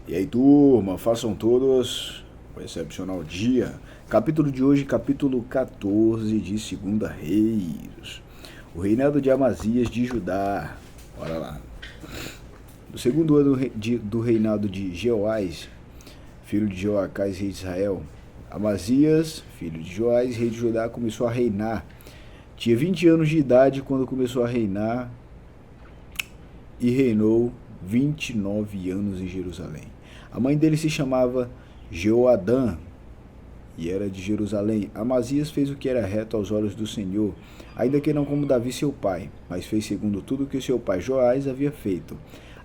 E aí, turma, façam todos um excepcional dia. Capítulo de hoje, capítulo 14 de 2 Reis. O reinado de Amazias de Judá. Bora lá. No segundo ano do reinado de Jeoás, filho de Joacás, rei de Israel, Amazias, filho de Joás, rei de Judá, começou a reinar. Tinha 20 anos de idade quando começou a reinar e reinou 29 anos em Jerusalém. A mãe dele se chamava Jeoadã e era de Jerusalém. Amazias fez o que era reto aos olhos do Senhor, ainda que não como Davi seu pai, mas fez segundo tudo o que seu pai Joás havia feito.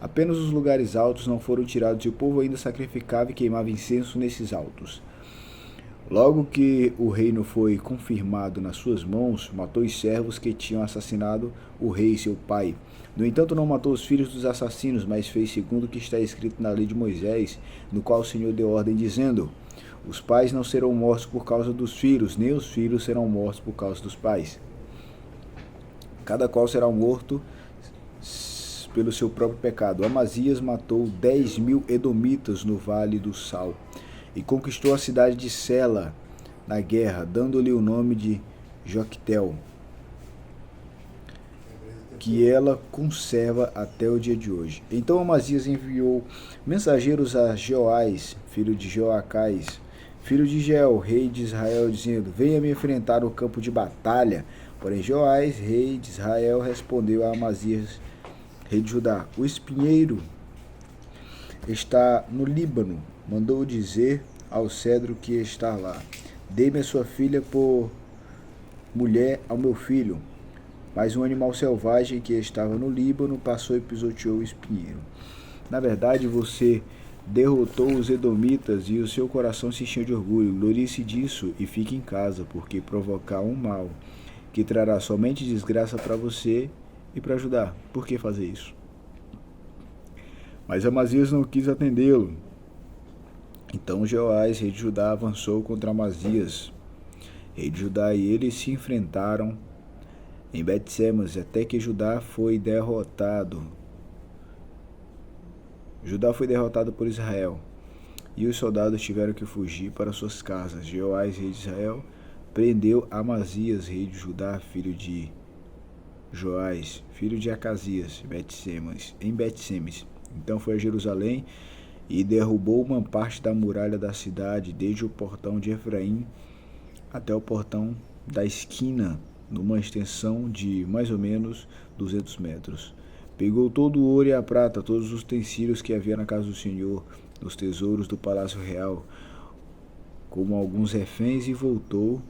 Apenas os lugares altos não foram tirados e o povo ainda sacrificava e queimava incenso nesses altos. Logo que o reino foi confirmado nas suas mãos, matou os servos que tinham assassinado o rei, seu pai. No entanto, não matou os filhos dos assassinos, mas fez segundo o que está escrito na lei de Moisés, no qual o Senhor deu ordem, dizendo: os pais não serão mortos por causa dos filhos, nem os filhos serão mortos por causa dos pais. Cada qual será morto pelo seu próprio pecado. Amazias matou 10.000 edomitas no Vale do Sal e conquistou a cidade de Sela na guerra, dando-lhe o nome de Joctel, que ela conserva até o dia de hoje. Então Amazias enviou mensageiros a Jeoás, filho de Joacás, filho de Jeel, rei de Israel, dizendo: venha me enfrentar no campo de batalha. Porém Joás, rei de Israel, respondeu a Amazias, rei de Judá: o espinheiro está no Líbano. Mandou dizer ao cedro que está lá: dê-me a sua filha por mulher ao meu filho. Mas um animal selvagem que estava no Líbano passou e pisoteou o espinheiro. Na verdade, você derrotou os edomitas e o seu coração se encheu de orgulho. Glorie-se disso e fique em casa, porque provocar um mal que trará somente desgraça para você e para Judá. Por que fazer isso? Mas Amazias não quis atendê-lo. Então Jeoás, rei de Judá, avançou contra Amazias, rei de Judá, e eles se enfrentaram em Bet-Semes, até que Judá foi derrotado. Judá foi derrotado por Israel, e os soldados tiveram que fugir para suas casas. Jeoás, rei de Israel, prendeu Amazias, rei de Judá, filho de Joás, filho de Acasias, em Bet-Semes. Então foi a Jerusalém e derrubou uma parte da muralha da cidade, desde o portão de Efraim até o portão da esquina, numa extensão de mais ou menos 200 metros. Pegou todo o ouro e a prata, todos os utensílios que havia na casa do Senhor, os tesouros do palácio real, como alguns reféns, e voltou,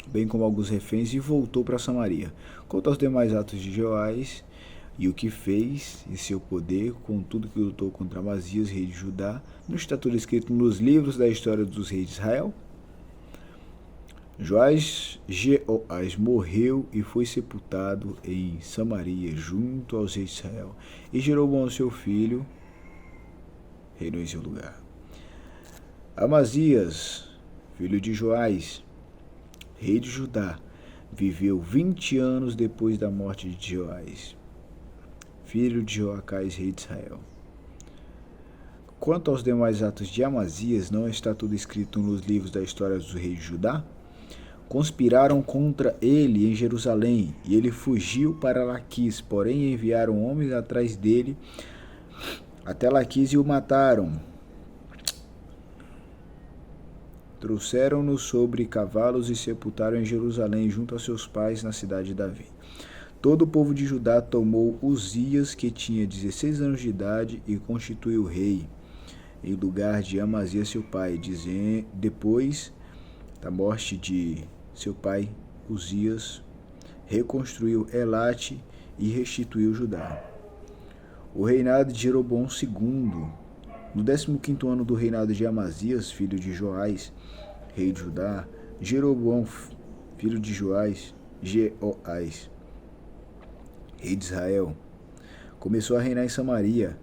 bem como alguns reféns, e voltou para Samaria. Quanto aos demais atos de Joás, e o que fez em seu poder, com tudo que lutou contra Amazias, rei de Judá, não está tudo escrito nos livros da história dos reis de Israel? Joás morreu e foi sepultado em Samaria, junto aos reis de Israel. E Jeroboão, seu filho, reinou em seu lugar. Amazias, filho de Joás, rei de Judá, viveu 20 anos depois da morte de Joás, filho de Joacás, rei de Israel. Quanto aos demais atos de Amazias, não está tudo escrito nos livros da história dos reis de Judá? Conspiraram contra ele em Jerusalém, e ele fugiu para Laquis, porém enviaram homens atrás dele até Laquis e o mataram. Trouxeram-no sobre cavalos e sepultaram em Jerusalém, junto a seus pais, na cidade de Davi. Todo o povo de Judá tomou Uzias, que tinha 16 anos de idade, e constituiu rei, em lugar de Amazias seu pai. Depois da morte de seu pai, Uzias reconstruiu Elate e restituiu Judá. O reinado de Jeroboão II. No 15º ano do reinado de Amazias, filho de Joás, rei de Judá, Jeroboão, filho de Joás, Jeoás, rei de Israel, começou a reinar em Samaria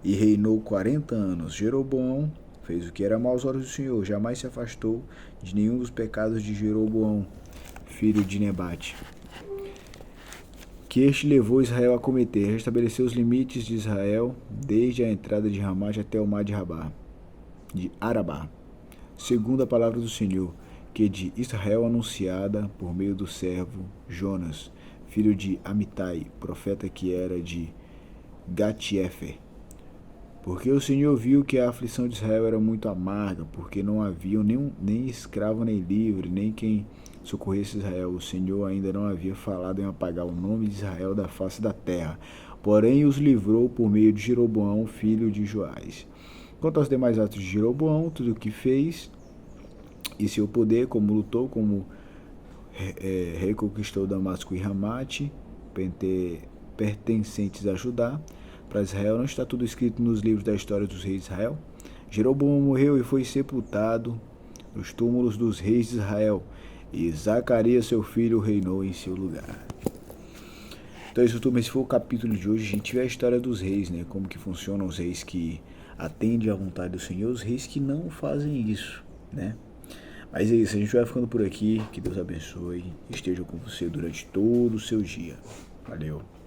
e reinou 40 anos. Jeroboão fez o que era mau aos olhos do Senhor, jamais se afastou de nenhum dos pecados de Jeroboão, filho de Nebate, que este levou Israel a cometer. Restabeleceu os limites de Israel desde a entrada de Ramate até o mar de Arabá, segundo a palavra do Senhor, que de Israel anunciada por meio do servo Jonas, filho de Amitai, profeta que era de Gat-Efer. Porque o Senhor viu que a aflição de Israel era muito amarga, porque não havia nem escravo nem livre, nem quem socorresse Israel. O Senhor ainda não havia falado em apagar o nome de Israel da face da terra, porém os livrou por meio de Jeroboão, filho de Joás. Quanto aos demais atos de Jeroboão, tudo o que fez e seu poder, como lutou, como reconquistou Damasco e Ramate, pertencentes a Judá, para Israel, não está tudo escrito nos livros da história dos reis de Israel? Jeroboão morreu e foi sepultado nos túmulos dos reis de Israel, e Zacarias, seu filho, reinou em seu lugar. Então, esse foi o capítulo de hoje. A gente vê a história dos reis, né? Como que funcionam os reis que atendem à vontade do Senhor, os reis que não fazem isso, né? Mas é isso, a gente vai ficando por aqui. Que Deus abençoe e esteja com você durante todo o seu dia. Valeu!